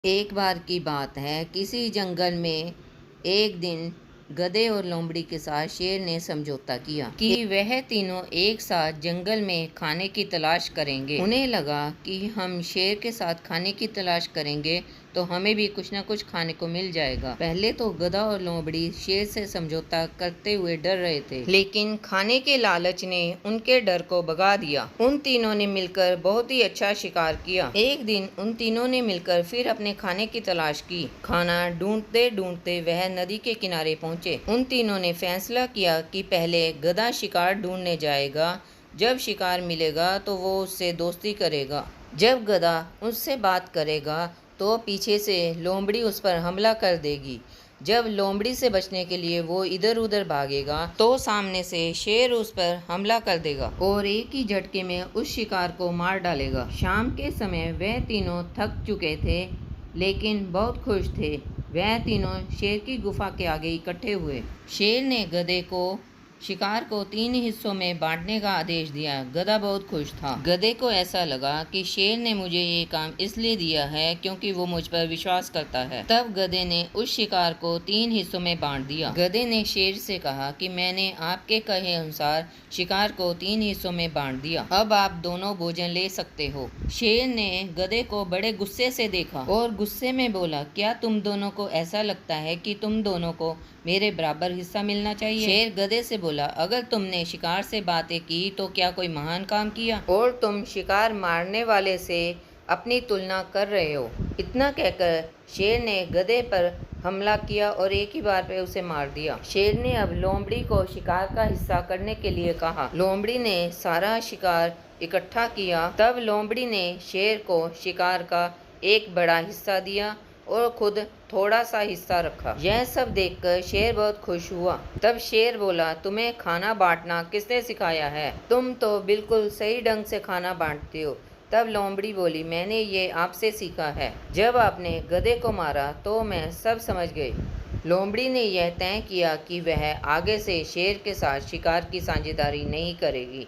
एक बार की बात है, किसी जंगल में एक दिन गधे और लोमड़ी के साथ शेर ने समझौता किया कि वह तीनों एक साथ जंगल में खाने की तलाश करेंगे। उन्हें लगा कि हम शेर के साथ खाने की तलाश करेंगे तो हमें भी कुछ न कुछ खाने को मिल जाएगा। पहले तो गधा और लोमड़ी शेर से समझौता करते हुए डर रहे थे, लेकिन खाने के लालच ने उनके डर को भगा दिया। उन तीनों ने मिलकर बहुत ही अच्छा शिकार किया। एक दिन उन तीनों ने मिलकर फिर अपने खाने की तलाश की। खाना ढूंढते ढूंढते वह नदी के किनारे पहुंचे। उन तीनों ने फैसला किया कि पहले गधा शिकार ढूंढने जाएगा। जब शिकार मिलेगा तो वो उससे दोस्ती करेगा। जब गधा उससे बात करेगा तो पीछे से लोमड़ी उस पर हमला कर देगी। जब लोमड़ी से बचने के लिए वो इधर उधर भागेगा तो सामने से शेर उस पर हमला कर देगा और एक ही झटके में उस शिकार को मार डालेगा। शाम के समय वह तीनों थक चुके थे लेकिन बहुत खुश थे। वह तीनों शेर की गुफा के आगे इकट्ठे हुए। शेर ने गधे को शिकार को 3 हिस्सों में बांटने का आदेश दिया। गधा बहुत खुश था। गधे को ऐसा लगा कि शेर ने मुझे ये काम इसलिए दिया है क्योंकि वो मुझ पर विश्वास करता है। तब गधे ने उस शिकार को 3 हिस्सों में बांट दिया। गधे ने शेर से कहा कि मैंने आपके कहे अनुसार शिकार को 3 हिस्सों में बांट दिया, अब आप दोनों भोजन ले सकते हो। शेर ने गधे को बड़े गुस्से से देखा और गुस्से में बोला, क्या तुम दोनों को ऐसा लगता है कि तुम दोनों को मेरे बराबर हिस्सा मिलना चाहिए? शेर गधे से बोला, अगर तुमने शिकार से बातें की तो क्या कोई महान काम किया और तुम शिकार मारने वाले से अपनी तुलना कर रहे हो। इतना कहकर शेर ने गधे पर हमला किया और एक ही बार पे उसे मार दिया। शेर ने अब लोमड़ी को शिकार का हिस्सा करने के लिए कहा। लोमड़ी ने सारा शिकार इकट्ठा किया। तब लोमड़ी ने शेर को शिकार का एक बड़ा हिस्सा दिया और खुद थोड़ा सा हिस्सा रखा। यह सब देखकर शेर बहुत खुश हुआ। तब शेर बोला, तुम्हें खाना बांटना किसने सिखाया है? तुम तो बिल्कुल सही ढंग से खाना बांटते हो। तब लोमड़ी बोली, मैंने ये आपसे सीखा है। जब आपने गधे को मारा तो मैं सब समझ गई। लोमड़ी ने यह तय किया कि वह आगे से शेर के साथ शिकार की साझेदारी नहीं करेगी।